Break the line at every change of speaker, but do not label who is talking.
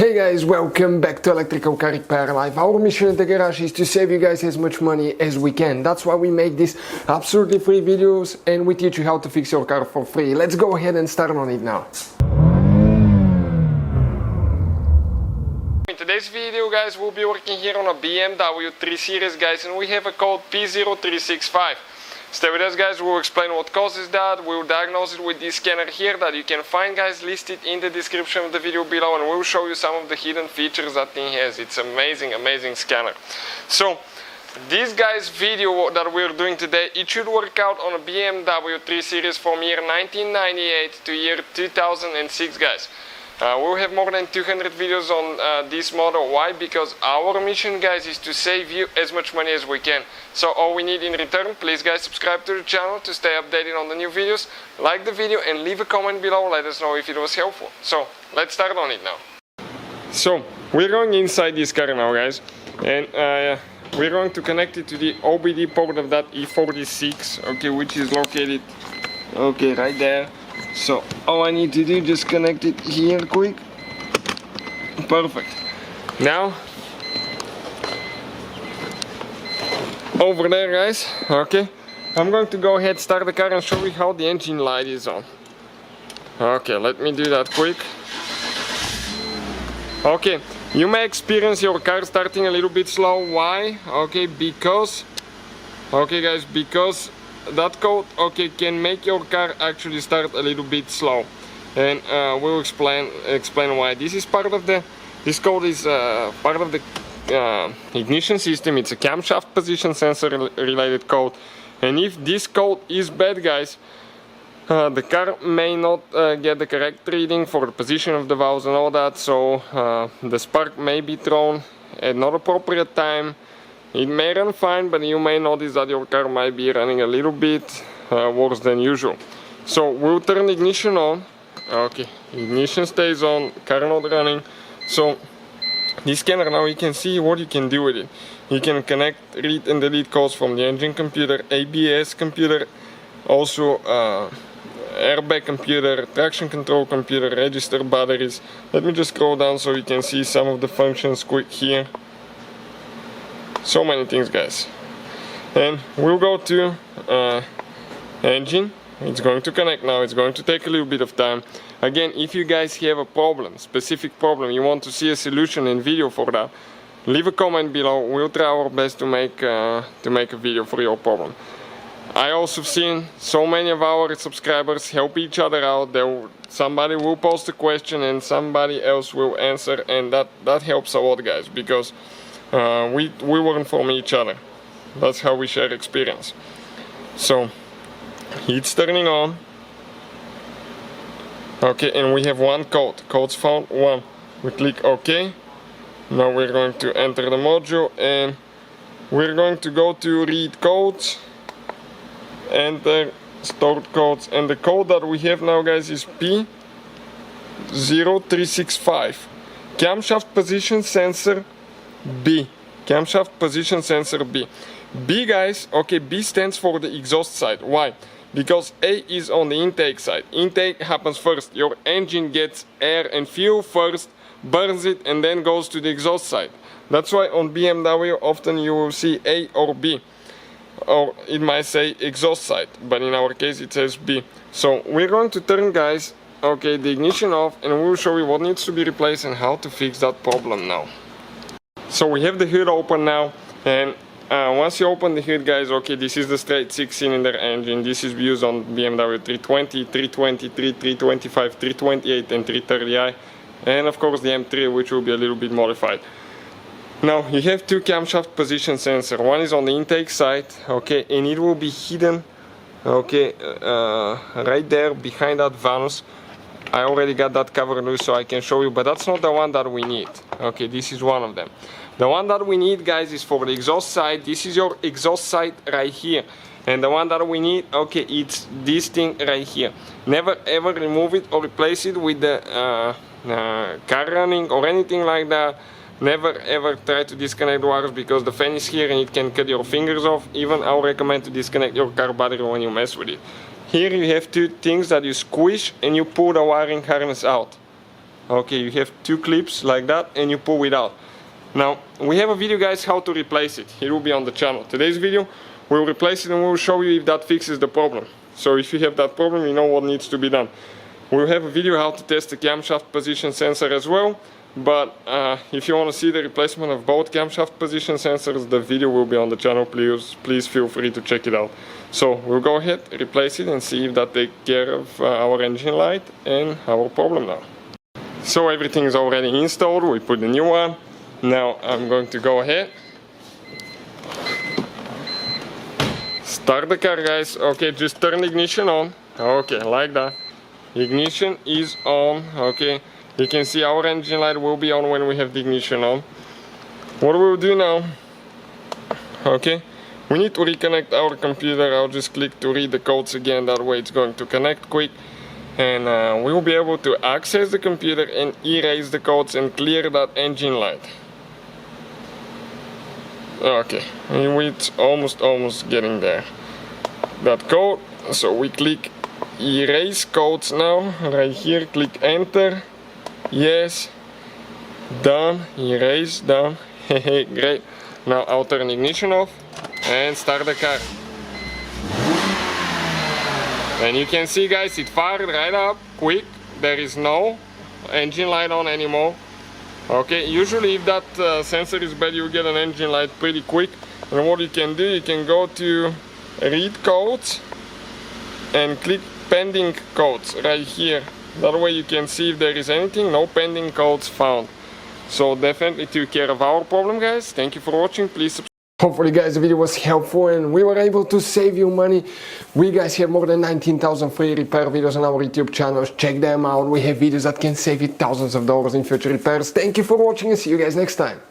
Hey guys, welcome back to Electrical Car Repair Live. Our mission at the garage is to save you guys as much money as we can. That's why we make these absolutely free videos and we teach you how to fix your car for free. Let's go ahead and start on it now. In today's video guys, we'll be working here on a BMW 3 Series guys, and we have a code P0365. Stay with us guys, we'll explain what causes that, we'll diagnose it with this scanner here that you can find guys listed in the description of the video below, and we'll show you some of the hidden features that thing has. It's amazing scanner. So this guys video that we're doing today, it should work out on a BMW 3 Series from year 1998 to year 2006 guys. We'll have more than 200 videos on this model. Why? Because our mission guys is to save you as much money as we can. So all we need in return, please guys subscribe to the channel to stay updated on the new videos, like the video and leave a comment below, let us know if it was helpful. So let's start on it now. So we're going inside this car now guys, and we're going to connect it to the OBD port of that E46, okay, which is located right there. So all I need to do, just connect it here quick. Perfect. Now over there guys, okay, I'm going to go ahead, start the car and show you how the engine light is on. Okay, let me do that quick. Okay, you may experience your car starting a little bit slow. Why? Okay, because that code can make your car actually start a little bit slow, and we'll explain why. This code is part of the ignition system. It's a camshaft position sensor related code, and if this code is bad guys, the car may not get the correct reading for the position of the valves and all that, so the spark may be thrown at not appropriate time. It may run fine, but you may notice that your car might be running a little bit worse than usual. So we'll turn the ignition on. Okay, ignition stays on, car not running. So this scanner now, you can see what you can do with it. You can connect, read and delete codes from the engine computer, ABS computer, also airbag computer, traction control computer, register batteries. Let me just scroll down so you can see some of the functions quick here. So many things guys. And we'll go to engine. It's going to connect now. It's going to take a little bit of time. Again, if you guys have a problem, specific problem, you want to see a solution and video for that, leave a comment below. We'll try our best to make a video for your problem. I also seen so many of our subscribers help each other out. Somebody will post a question and somebody else will answer, and that helps a lot guys, because we learn from each other. That's how we share experience. So it's turning on. Okay, and we have one code. Codes found 1. We click OK. Now we're going to enter the module and we're going to go to read codes, enter stored codes, and the code that we have now guys is P0365 Camshaft Position Sensor B. Camshaft Position Sensor B. B guys, okay, B stands for the exhaust side. Why? Because A is on the intake side. Intake happens first. Your engine gets air and fuel first, burns it, and then goes to the exhaust side. That's why on BMW often you will see A or B, or it might say exhaust side, but in our case it says B. So we're going to turn guys, okay, the ignition off, and we'll show you what needs to be replaced and how to fix that problem now. So we have the hood open now, and once you open the hood guys, okay, this is the straight 6-cylinder engine. This is used on BMW 320, 323, 325, 328 and 330i, and of course the M3, which will be a little bit modified. Now you have 2 camshaft position sensor. One is on the intake side, okay, and it will be hidden, okay, right there behind that valve. I already got that covered loose so I can show you, but that's not the one that we need. Okay, this is one of them. The one that we need guys is for the exhaust side. This is your exhaust side right here, and the one that we need, okay, it's this thing right here. Never ever remove it or replace it with the car running or anything like that. Never ever try to disconnect the wires, because the fan is here and it can cut your fingers off. Even I'll recommend to disconnect your car battery when you mess with it. Here you have 2 things that you squish and you pull the wiring harness out. okay, you have two clips like that and you pull it out. Now we have a video, guys, how to replace it. It will be on the channel. Today's video we'll replace it and we'll show you if that fixes the problem. So if you have that problem, you know what needs to be done. We'll have a video how to test the camshaft position sensor as well. But if you want to see the replacement of both camshaft position sensors, the video will be on the channel. Please feel free to check it out. So we'll go ahead, replace it, and see if that takes care of our engine light and our problem now. So everything is already installed. We put the new one. Now I'm going to go ahead, start the car, guys. Okay, just turn the ignition on. Okay, like that. Ignition is on. Okay. You can see our engine light will be on when we have the ignition on. What we'll do now, okay, we need to reconnect our computer. I'll just click to read the codes again, that way it's going to connect quick. And we will be able to access the computer and erase the codes and clear that engine light. Okay, it's almost getting there. That code, so we click erase codes now, right here, click enter. Yes, done, erase, done. Great. Now I'll turn ignition off and start the car. And you can see, guys, it fired right up quick. There is no engine light on anymore. Okay, usually if that sensor is bad, you get an engine light pretty quick. And what you can do, you can go to read codes and click pending codes right here. That way you can see if there is anything, no pending codes found. So definitely took care of our problem, guys. Thank you for watching. Please subscribe. Hopefully, guys, the video was helpful and we were able to save you money. We, guys, have more than 19,000 free repair videos on our YouTube channels. Check them out. We have videos that can save you thousands of dollars in future repairs. Thank you for watching and see you guys next time.